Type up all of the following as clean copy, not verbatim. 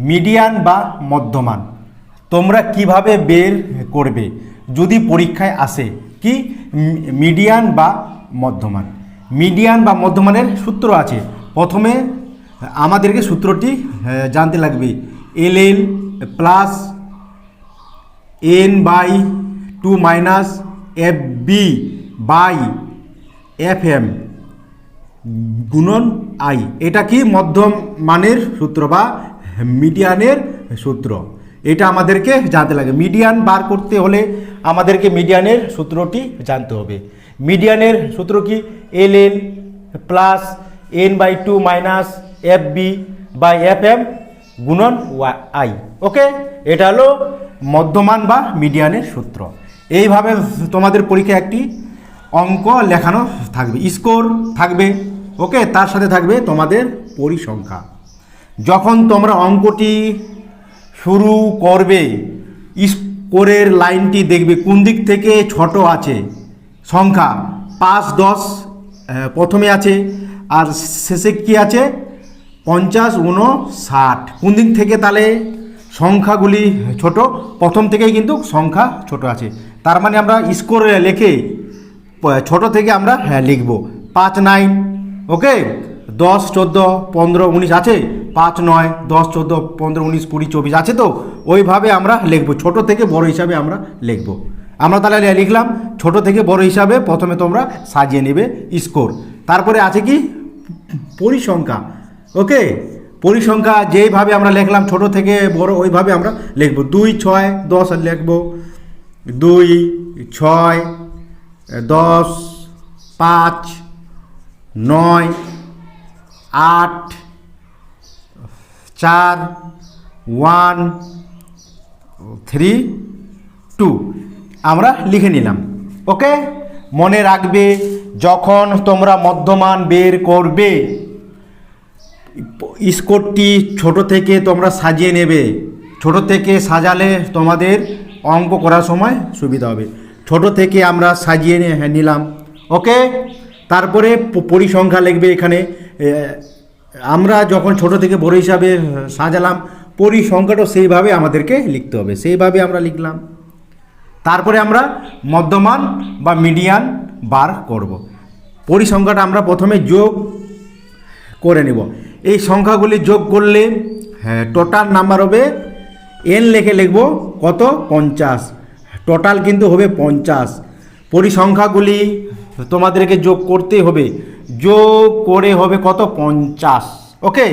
Median বা মধ্যমান তোমরা কিভাবে বের করবে যদি পরীক্ষায় আসে কি মিডিয়ান বা মধ্যমান। মিডিয়ান বা মধ্যমানের সূত্র আছে। প্রথমে আমাদেরকে সূত্রটি জানতে লাগবে L L plus N by two minus F B by F M গুণন আই। এটা কি মধ্যমানের সূত্র বা মিডিয়ানের সূত্র। এটা আমাদেরকে জানতে লাগে। মিডিয়ান বার করতে হলে আমাদেরকে মিডিয়ানের সূত্রটি জানতে হবে। মিডিয়ানের সূত্র কি L L plus N by two minus F B by F M গুণন আই। ওকে, এটা হলো মধ্যমান বা মিডিয়ানের সূত্র। এইভাবে তোমাদের পরীক্ষায় একটি অঙ্ক লেখানো থাকবে, স্কোর থাকবে। ওকে, তার সাথে থাকবে তোমাদের পরিসংখ্যা। যখন তোমরা অঙ্কটি শুরু করবে স্কোরের লাইনটি দেখবে কোন দিক থেকে ছোট আছে। সংখ্যা 5, 10 প্রথমে আছে, আর শেষে কি আছে 50, 59। কোন দিক থেকে তাহলে সংখ্যাগুলি ছোট? প্রথম থেকেই কিন্তু সংখ্যা ছোট আছে। তার মানে আমরা স্কোর লিখে ছোট থেকে আমরা লিখব 5, 9। ওকে, 10, 14, 15, 19 আছে। 5, 9, 10, 14, 15, 19, 20, 24 আছে। তো ওইভাবে আমরা লিখব, ছোট থেকে বড় হিসাবে আমরা লিখব। আমরা তাহলে লিখলাম ছোট থেকে বড় হিসাবে। প্রথমে তোমরা সাজিয়ে নেবে স্কোর। তারপরে আছে কি পরিসংখ্যা। ওকে, পরিসংখ্যা যেইভাবে আমরা লিখলাম ছোট থেকে বড় ওইভাবে আমরা লিখব। 2, 6, 10 লিখব। 2, 6, 10, 5, 9, 8, 4, 1, 3, 2 আমরা লিখে নিলাম। ওকে, মনে রাখবে যখন তোমরা মধ্যমান বের করবে স্কোরটি ছোট থেকে তোমরা সাজিয়ে নেবে। ছোট থেকে সাজালে তোমাদের অঙ্ক করার সময় সুবিধা হবে। ছোট থেকে আমরা সাজিয়ে নিলাম। ওকে, তারপরে পরিসংখ্যা লিখবে। এখানে আমরা যখন ছোট থেকে বড় হিসাবে সাজালাম পরিসংখ্যাটাও সেইভাবে আমাদেরকে লিখতে হবে। সেইভাবে আমরা লিখলাম। তারপরে আমরা মধ্যমান বা মিডিয়ান বার করব। পরিসংখ্যাটা আমরা প্রথমে যোগ করে নেব। এই সংখ্যাগুলি যোগ করলে টোটাল নাম্বার হবে এন লিখব কত 50। টোটাল কিন্তু হবে 50। পরিসংখ্যাগুলি তোমাদেরকে যোগ করতে হবে। যোগ করে হবে কত 50। ওকে,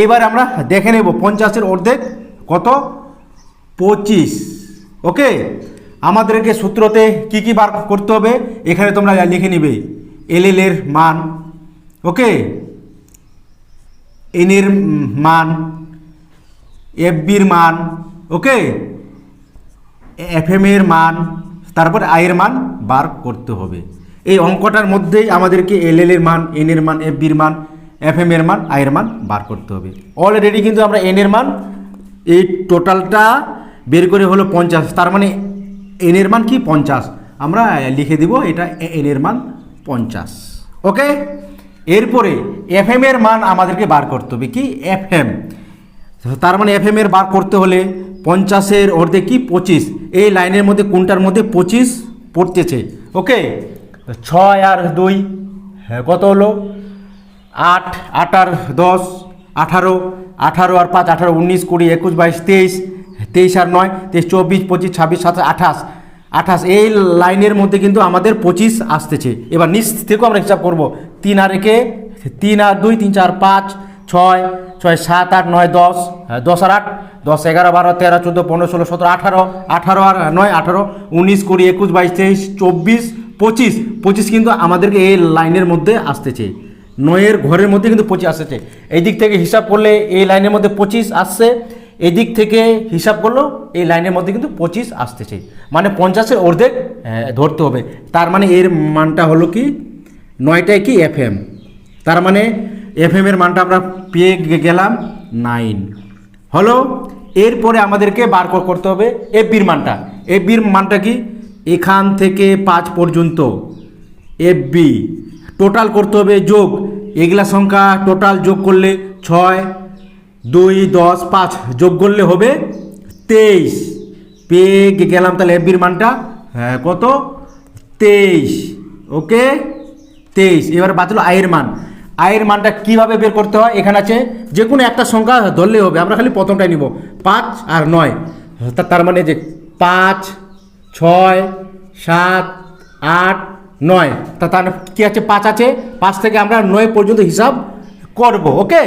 এইবার আমরা দেখে নেব 50-এর অর্ধেক কত 25। ওকে, আমাদেরকে সূত্রতে কি কি বার করতে হবে এখানে তোমরা লিখে নিবে। এল এল এর মান, ওকে, এন এর মান, এফ বির মান, ওকে, এফ এম এর মান, তারপর আই এর মান বার করতে হবে। এই অঙ্কটার মধ্যেই আমাদেরকে এল এল এর মান, এন এর মান, এফ বির মান, এফ এম এর মান, আই এর মান বার করতে হবে। অলরেডি কিন্তু আমরা এন এর মান এই টোটালটা বের করে হলো 50। তার মানে এন এর মান কি 50। আমরা লিখে দিব এটা এন এর মান 50। ওকে, এরপরে এফ এম এর মান আমাদেরকে বার করতে হবে কি এফ এম। তার মানে এফ এম এর বার করতে হলে 50-এর অর্ধেক কি 25। এই লাইনের মধ্যে কোনটার মধ্যে 25 পড়তেছে। ওকে, 6 আর 2 কত হলো 8, 8 আর 10 18, 18 আর 5 18, 19, 20, 21, 22, 23, 23 আর 9 23, 24, 25, 26, 27, 28, 28। এই লাইনের মধ্যে কিন্তু আমাদের 25 আসতেছে। এবার নিচ থেকেও আমরা হিসাব করব। 3 আর 1 3 আর 2 3, 4, 5, 6, 6, 7, 8, 9, 10, 10 আর 8 10, 11, 12, 13, 14, 15, 16, 17, 18, 18 আর 9 18, 19, 20, 21, 22, 23, 24, 25 25 কিন্তু আমাদেরকে এই লাইনের মধ্যে আসতেছে। 9-এর ঘরের মধ্যে কিন্তু 25 আসতেছে। এই দিক থেকে হিসাব করলে এই লাইনের মধ্যে 25 আসছে। এই দিক থেকে হিসাব করলো এই লাইনের মধ্যে কিন্তু 25 আসতেছে। মানে 50-এর অর্ধেক ধরতে হবে। তার মানে এর মানটা হলো কি 9টায় কি এফ এম। তার মানে এফ এম এর মানটা আমরা পেয়ে গেলাম 9 হলো। এরপরে আমাদেরকে বার করতে হবে এফ বির মানটা। এফ বির মানটা কি এখান থেকে 5 পর্যন্ত এফ বি টোটাল করতে হবে যোগ। এগুলা সংখ্যা টোটাল যোগ করলে 6 2 10 5 যোগ করলে হবে 23 পেয়ে গেলাম। তাহলে এফ বির মানটা কত 23। ওকে 23। এবার বাঁচলো আয়ের মান। আয়ের মানটা কিভাবে বের করতে হয়, এখানে আছে যে কোনো একটা সংখ্যা ধরলেই হবে, আমরা খালি প্রথমটাই নিব 5 আর 9। তার মানে যে 5 6 7 8 9, তার কি আছে 5 আছে, 5 থেকে আমরা 9 পর্যন্ত হিসাব করব। ওকে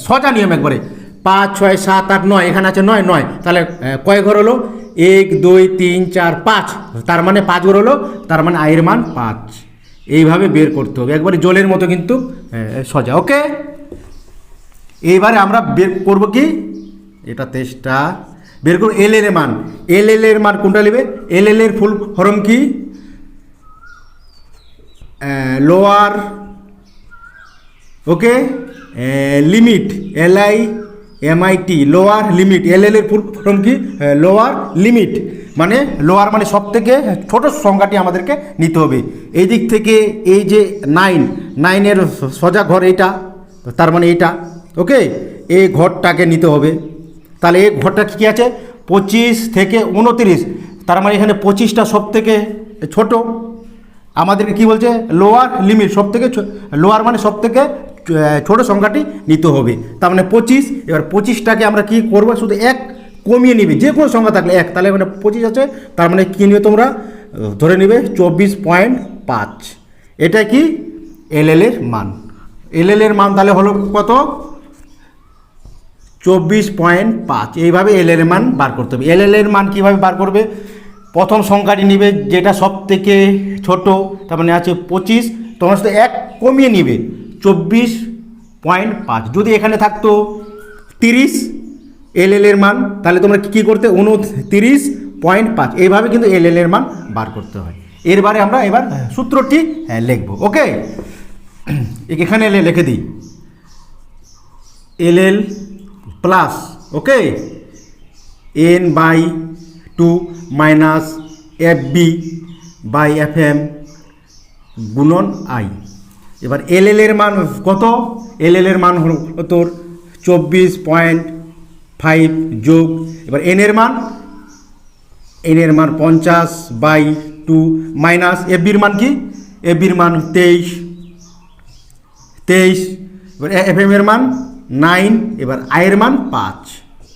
সোজা নিয়ম একবারে 5 6 7 8 9, এখানে আছে 9 9, তাহলে কয় ঘর হলো 1 2 3 4 5, তার মানে 5 ঘর হলো, তার মানে আয়ের মান 5। এইভাবে বের করতে হবে একবারে জলের মতো কিন্তু সোজা। ওকে এইবারে আমরা বের করব কি, এটা তেষ্টা বের করব এল এর মান। এল এর মান কোনটা নেবে, এল এর ফুল ফর্ম কি, লোয়ার ওকে লিমিট, LIMIT লোয়ার লিমিট। এল এর ফুল ফর্ম কি, লোয়ার লিমিট, মানে লোয়ার মানে সব থেকে ছোট সংখ্যাটি আমাদেরকে নিতে হবে। এই দিক থেকে এই যে 9 সোজা ঘর এইটা, তার মানে এইটা। ওকে এই ঘরটাকে নিতে হবে। তাহলে এই ঘরটা কী আছে 25 থেকে 29, তার মানে এখানে 25টা সব থেকে ছোট। আমাদেরকে কি বলছে লোয়ার লিমিট, সব থেকে লোয়ার মানে সব থেকে ছোট সংখ্যাটি নিতে হবে, তার মানে 25। এবার 25টাকে আমরা কি করব, শুধু 1 কমিয়ে নিবে, যে কোনো সংখ্যা থাকলে 1, তাহলে মানে 25 আছে, তার মানে কী নিবে তোমরা ধরে নিবে 24.5। এটা কি এল এর মান। এল এর মান তাহলে হলো কত 24.5। এইভাবে এল এর মান বার করতে হবে। এল এর মান কীভাবে বার করবে, প্রথম সংখ্যাটি নিবে যেটা সব থেকে ছোট, তার মানে আছে 25, তোমার সাথে 1 কমিয়ে নিবে 24.5। যদি এখানে থাকতো 30 এল এর মান, তাহলে তোমরা কী করতে 29.5। এইভাবে কিন্তু এল এর মান বার করতে হয়। এরবারে আমরা এবার সূত্রটি লিখব। ওকে এখানে লিখে দিই এল প্লাস ওকে n/2 মাইনাস FB/FM গুণন আই। এবার এল এর মান কত, এল এর মান হলো তোর 24.5 যোগ, এবার এন এর মান 50/2 মাইনাস এফবির মান কি, এফবির মান 23, এবার এফএম এর মান 9, এবার আয়ের মান 5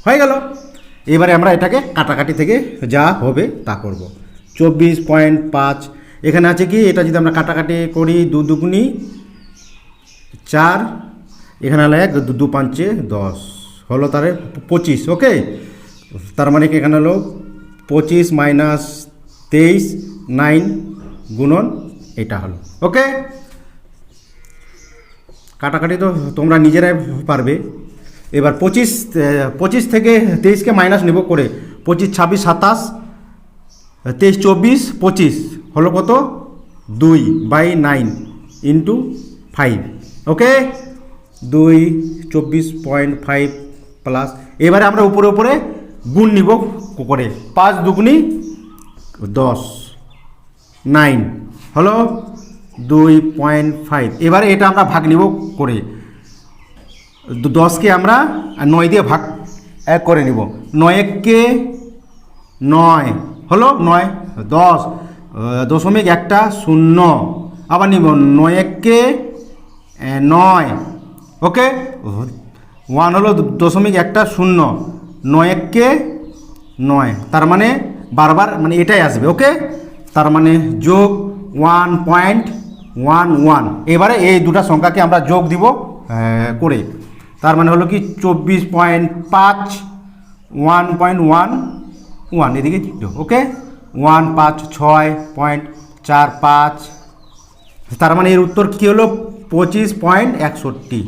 হয়ে গেল। এবারে আমরা এটাকে কাটাকাটি থেকে যা হবে তা করব। 24.5 এখানে আছে কি, এটা যদি আমরা কাটাকাটি করি 2 দুগুনি 4, এখানে হলো 1 2 5 10 হলো, তারে 25। ওকে তার মানে কি এখানে হলো 25 মাইনাস 23 9 গুণন এটা হলো। ওকে কাটাকাটি তো তোমরা নিজেরাই পারবে। এবার 25 থেকে 23কে মাইনাস নেব করে 25 26 27 23 24 25 হলো কত 2/9 ইন্টু 5। ওকে 2 24.5 প্লাস, এবারে আমরা উপরে উপরে গুণ নিব করে 5 দুগুনি 10 9 হলো 2.5। এবারে এটা আমরা ভাগ নিব করে 10কে আমরা 9 দিয়ে ভাগ করে নিব। 9 9 হলো 9 10 .1টা 0 আবার নিব 9 9। ওকে 1 হলো 0.1টা 0 9 9, তার মানে বারবার মানে এটাই আসবে। ওকে তার মানে যোগ 1.11। এবারে এই দুটা সংখ্যাকে আমরা যোগ দিব করে, তার মানে হলো কি 24.5 1.11 এদিকে। ওকে 156.45, তার মানে এর উত্তর কী হলো 25.61।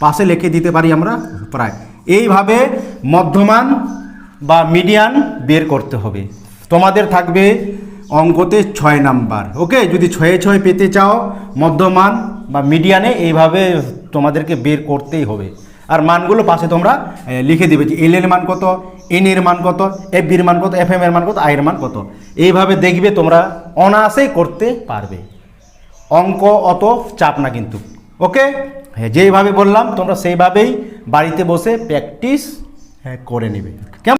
পাশে লিখে দিতে পারি আমরা প্রায়। এইভাবে মধ্যমান বা মিডিয়ান বের করতে হবে। তোমাদের থাকবে অঙ্কতে 6 নাম্বার। ওকে যদি 6 6 পেতে চাও মধ্যমান বা মিডিয়ানে, এইভাবে তোমাদেরকে বের করতেই হবে। আর মানগুলো পাশে তোমরা লিখে দেবে যে এল এর মান কত, এন এর মান কত, এফ বির মান কত, এফ এম এর মান কত, আই এর মান কত। এইভাবে দেখবে তোমরা অনায়াসেই করতে পারবে। অঙ্ক অত চাপ না কিন্তু। ওকে হ্যাঁ, যেইভাবে বললাম তোমরা সেইভাবেই বাড়িতে বসে প্র্যাকটিস করে নেবে। কেমন?